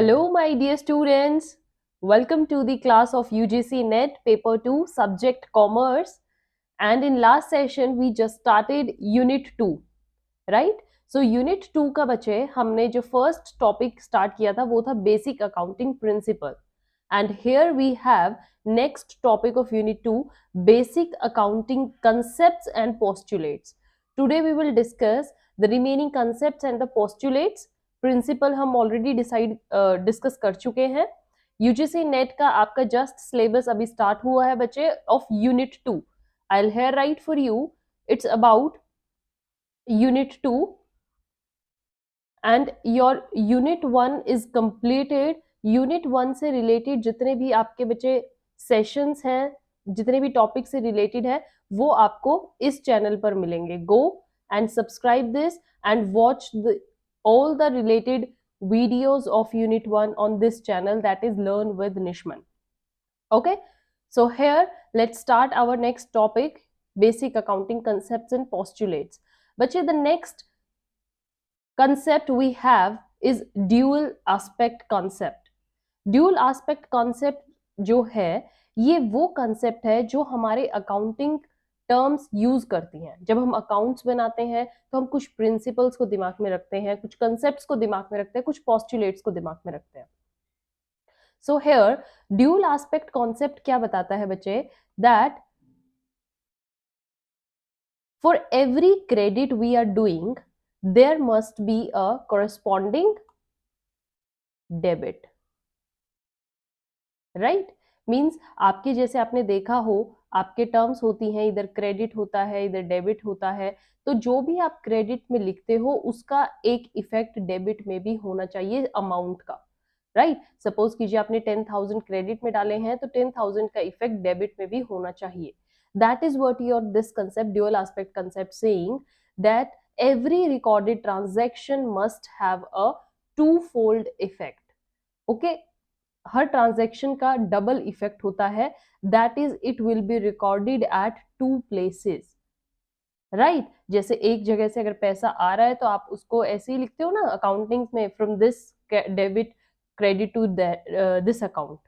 Hello, my dear students. Welcome to the class of UGC-NET Paper-2 Subject Commerce. And in last session, we just started Unit-2, right? So Unit-2 का बच्चे हमने जो first topic start किया था वो था Basic Accounting Principle. And here we have next topic of Unit-2, Basic Accounting Concepts and Postulates. Today we will discuss the remaining concepts and the postulates. Principle हम already discuss कर चुके हैं. UGC net का आपका just syllabus अभी start हुआ है बच्चे of unit 2. I will hear right for you. It's about unit 2 and your unit 1 is completed. Unit 1 से रिलेटेड जितने भी आपके बच्चे सेशंस हैं, जितने भी टॉपिक से रिलेटेड है, वो आपको इस चैनल पर मिलेंगे. Go and subscribe this and watch all the related videos of Unit 1 on this channel, that is Learn with Nishman. Okay, so here let's start our next topic, Basic Accounting Concepts and Postulates. Bache, the next concept we have is Dual Aspect Concept. Dual Aspect Concept जो है ये वो concept है जो हमारे accounting terms use करती हैं. जब हम अकाउंट्स बनाते हैं तो हम कुछ प्रिंसिपल्स को दिमाग में रखते हैं, कुछ कंसेप्ट्स को दिमाग में रखते हैं, कुछ पोस्टुलेट्स को दिमाग में रखते हैं. So here dual aspect concept क्या बताता है बच्चे, that for every credit we are doing there must be a corresponding debit. Right, means आपके जैसे आपने देखा हो आपके टर्म्स होती हैं, इधर क्रेडिट होता है, इधर डेबिट होता है. तो जो भी आप क्रेडिट में लिखते हो उसका एक इफेक्ट डेबिट में भी होना चाहिए अमाउंट का. राइट, सपोज कीजिए आपने 10,000 क्रेडिट में डाले हैं तो 10,000 का इफेक्ट डेबिट में भी होना चाहिए. That is what your this concept, dual aspect concept, saying that every recorded transaction must have a two fold effect. Okay, हर ट्रांजैक्शन का डबल इफेक्ट होता है. That is it will be recorded at two places. Right, जैसे एक जगह से अगर पैसा आ रहा है तो आप उसको ऐसे ही लिखते हो ना अकाउंटिंग में, from this debit credit to this account.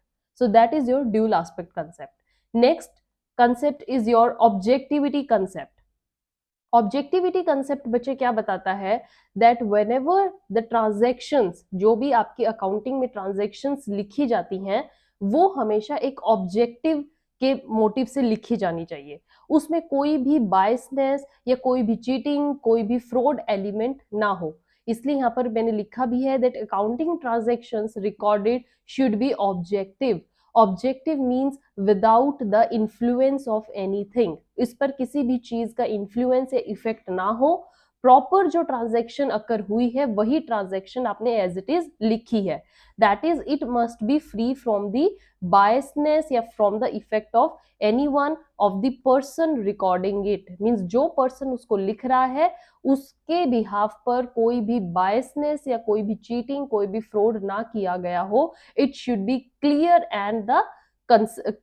So that is your dual aspect concept. Next concept is your objectivity concept. Objectivity concept बच्चे क्या बताता है, दैट व्हेनेवर द ट्रांजैक्शंस, जो भी आपकी अकाउंटिंग में ट्रांजैक्शंस लिखी जाती हैं वो हमेशा एक ऑब्जेक्टिव के मोटिव से लिखी जानी चाहिए. उसमें कोई भी बायसनेस या कोई भी चीटिंग, कोई भी फ्रॉड एलिमेंट ना हो. इसलिए यहाँ पर मैंने लिखा भी है that accounting transactions recorded should be objective. Objective means without the influence of anything. इस पर किसी भी चीज का इन्फ्लुएंस या इफेक्ट ना हो. प्रॉपर जो ट्रांजैक्शन अकर हुई है वही ट्रांजैक्शन आपने एज इट इज लिखी है. That is it must be free from the biasness या from the effect of any one of the person recording it. Means जो पर्सन उसको लिख रहा है उसके बिहाफ पर कोई भी बायसनेस या कोई भी चीटिंग, कोई भी फ्रॉड ना किया गया हो. It should be clear and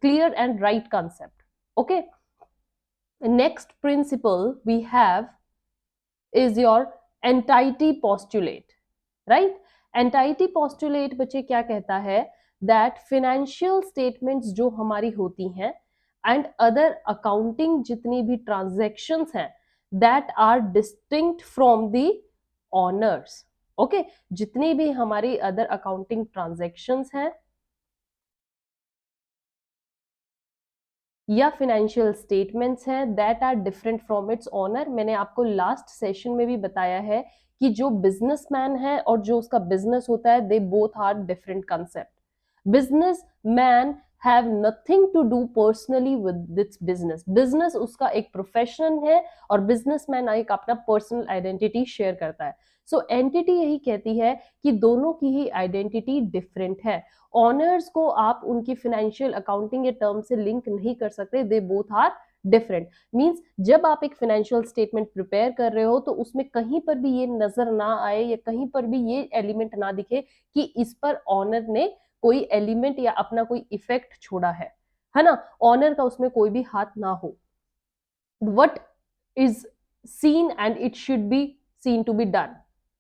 clear and right concept. Okay. Next principle we have is your entity postulate. Right? Entity postulate बच्चे क्या कहता है, that financial statements जो हमारी होती हैं and other accounting जितनी भी transactions हैं that are distinct from the owners. Okay, जितनी भी हमारी अदर अकाउंटिंग ट्रांजैक्शंस हैं या फिनेंशियल स्टेटमेंट्स हैं that are different from its owner. मैंने आपको लास्ट सेशन में भी बताया है कि जो बिजनेसमैन है और जो उसका बिजनेस होता है, they both are different concept. Businessman have nothing to do personally with this business. Business उसका एक प्रोफेशन है और बिजनेसमैन एक अपना पर्सनल आइडेंटिटी शेयर करता है. सो एंटिटी यही कहती है कि दोनों की ही आइडेंटिटी डिफरेंट है. ऑनर्स को आप उनकी फाइनेंशियल अकाउंटिंग या टर्म से लिंक नहीं कर सकते. They both are different. Means जब आप एक फाइनेंशियल स्टेटमेंट प्रिपेयर कर रहे हो तो उसमें कहीं पर भी ये नजर ना आए या कहीं पर भी ये एलिमेंट ना दिखे कि इस पर ऑनर ने कोई एलिमेंट या अपना कोई इफेक्ट छोड़ा है ना. ऑनर का उसमें कोई भी हाथ ना हो. What is seen and it should be seen to be done.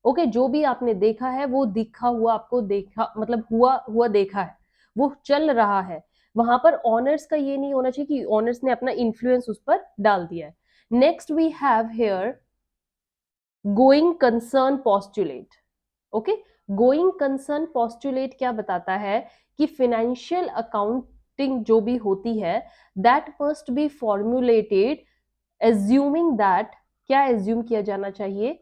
Okay, जो भी आपने देखा है वो दिखा हुआ आपको देखा, मतलब हुआ हुआ देखा है, वो चल रहा है। वहां पर ऑनर्स का ये नहीं होना चाहिए कि ऑनर्स ने अपना इन्फ्लुएंस उस पर डाल दिया है। Next we have here going concern postulate. Okay, going concern postulate क्या बताता है कि फिनेंशियल अकाउंटिंग जो भी होती है that must be formulated assuming that, क्या एज्यूम किया जाना चाहिए,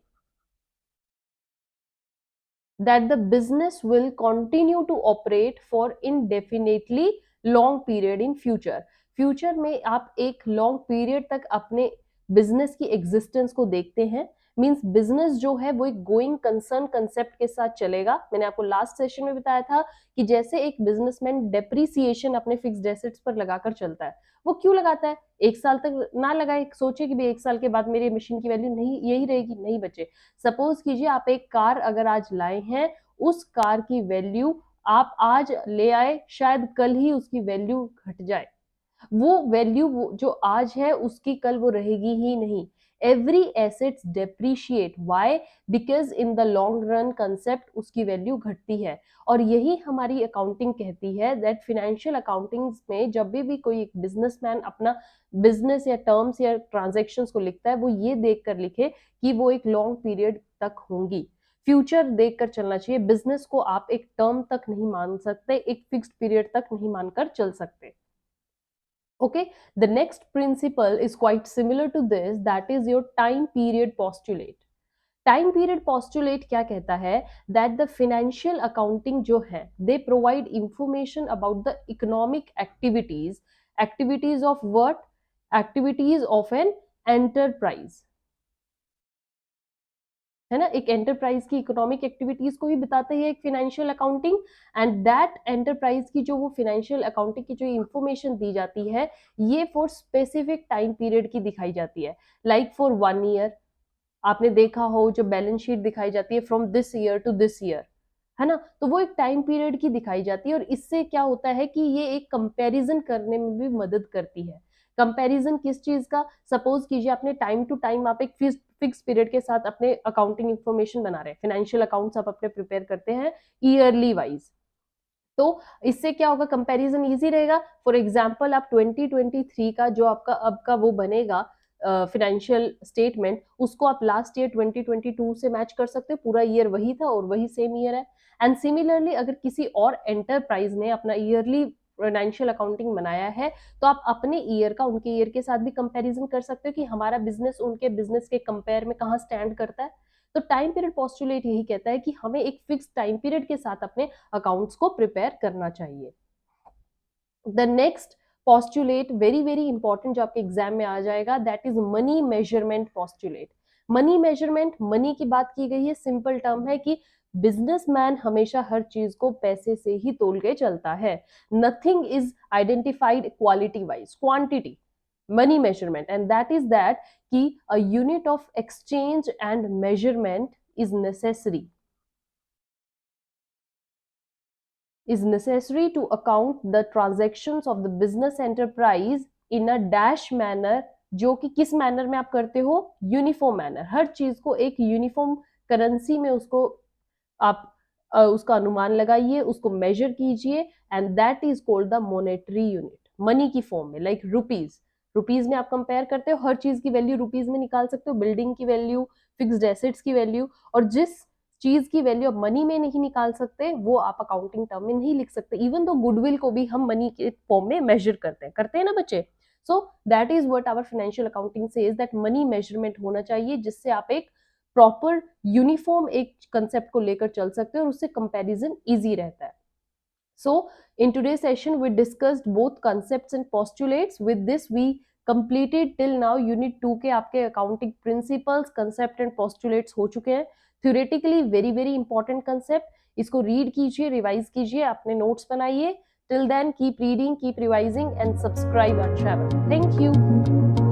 that the business will continue to operate for indefinitely long period in future। Future में आप एक लॉन्ग पीरियड तक अपने बिजनेस की एग्जिस्टेंस को देखते हैं। मींस बिजनेस जो है वो एक गोइंग कंसर्न कंसेप्ट के साथ चलेगा। मैंने आपको लास्ट सेशन में बताया था कि जैसे एक बिजनेसमैन डेप्रिसिएशन अपने फिक्स्ड एसेट्स पर लगाकर चलता है, वो क्यों लगाता है? एक साल तक ना लगाए, सोचे कि भाई एक साल के बाद मेरी मशीन की वैल्यू नहीं यही रहेगी, नहीं बचे। सपोज कीजिए आप एक कार अगर आज लाए हैं, उस कार की वैल्यू आप आज ले आए, शायद कल ही उसकी वैल्यू घट जाए। वो वैल्यू जो आज है उसकी कल वो रहेगी ही नहीं। Every assets depreciate, why? Because in the long run concept उसकी वैल्यू घटती है। और यही हमारी अकाउंटिंग कहती है दैट फिनेंशियल अकाउंटिंग में जब भी कोई एक बिजनेसमैन अपना बिजनेस या टर्म्स या ट्रांजेक्शन्स को लिखता है, वो ये देख कर लिखे कि वो एक लॉन्ग पीरियड तक होंगी। फ्यूचर देखकर चलना चाहिए। बिजनेस को आप एक टर्म तक नहीं मान सकते, एक फिक्स्ड पीरियड तक नहीं मानकर चल सकते। Okay, the next principle is quite similar to this, that is your time period postulate। Time period postulate क्या कहता है? दैट द फिनेंशियल अकाउंटिंग जो है they provide information about the economic activities, activities of what? Activities of an enterprise, है ना। एक enterprise की economic activities को ही बताते हैं एक financial accounting. And that enterprise की जो वो फिनेंशियल अकाउंटिंग की जो इंफॉर्मेशन दी जाती है, ये फॉर स्पेसिफिक टाइम पीरियड की दिखाई जाती है। लाइक फॉर 1 ईयर, आपने देखा हो जो बैलेंस शीट दिखाई जाती है from this year to this year, है ना। तो वो एक टाइम पीरियड की दिखाई जाती है, और इससे क्या होता है कि ये एक कंपैरिजन करने में भी मदद करती है। कंपैरिजन किस चीज का? सपोज कीजिए आपने टाइम टू टाइम आप एक फिक्स पीरियड के साथ अपने अकाउंटिंग इंफॉर्मेशन बना रहे हैं, फाइनेंशियल अकाउंट्स आप अपने प्रिपेयर करते हैं ईयरली वाइज, तो इससे क्या होगा? कंपैरिजन इजी रहेगा। फॉर एग्जांपल आप 2023 का जो आपका अब का वो बनेगा फाइनेंशियल स्टेटमेंट, उसको आप लास्ट ईयर 2022 से मैच कर सकते हो। पूरा ईयर वही था और वही सेम ईयर है। एंड सिमिलरली अगर किसी और एंटरप्राइज ने अपना ईयरली फाइनेंशियल अकाउंटिंग बनाया है, तो आप अपने ईयर का उनके ईयर के साथ भी कंपैरिजन कर सकते हो कि हमारा बिजनेस उनके बिजनेस के कंपेयर में कहाँ स्टैंड करता है। तो टाइम पीरियड पोस्टुलेट यही कहता है कि हमें एक फिक्स टाइम पीरियड के साथ अपने अकाउंट्स को प्रिपेयर करना चाहिए। The next postulate very very important जो आपके एग्जाम में आ जाएगा, that is money measurement postulate. Money measurement, money की बात की गई है, सिंपल टर्म है कि बिजनेसमैन हमेशा हर चीज को पैसे से ही तोल के चलता है। Nothing is identified quality wise, quantity, money measurement, and that is that कि a unit of exchange and measurement is necessary, to account the transactions of the business enterprise in a dash manner। जो कि किस manner में आप करते हो? Uniform manner. हर चीज को एक यूनिफॉर्म करेंसी में उसको आप उसका अनुमान लगाइए, उसको मेजर कीजिए, and that is called the monetary unit. Money की फॉर्म में, लाइक रुपीज, रुपीज में आप कंपेयर करते हो, हर चीज की वैल्यू रुपीज में निकाल सकते हो, बिल्डिंग की वैल्यू, फिक्स्ड एसेट्स की वैल्यू। और जिस चीज की वैल्यू आप मनी में नहीं निकाल सकते, वो आप अकाउंटिंग टर्म में नहीं लिख सकते। इवन तो गुडविल को भी हम मनी के फॉर्म में मेजर करते हैं ना बच्चे। So that is what our financial accounting says, that money measurement होना चाहिए, जिससे आप एक प्रॉपर यूनिफॉर्म एक कंसेप्ट को लेकर चल सकते हैं और उससे कंपैरिजन इजी रहता है। So in today's session we discussed both concepts and postulates। With this we completed till now unit 2 के आपके accounting principles, concept and postulates हो चुके हैं। theoretically very very important concept, इसको read कीजिए, revise कीजिए, अपने notes बनाइए। Till then keep reading, keep revising and subscribe our channel। Thank you।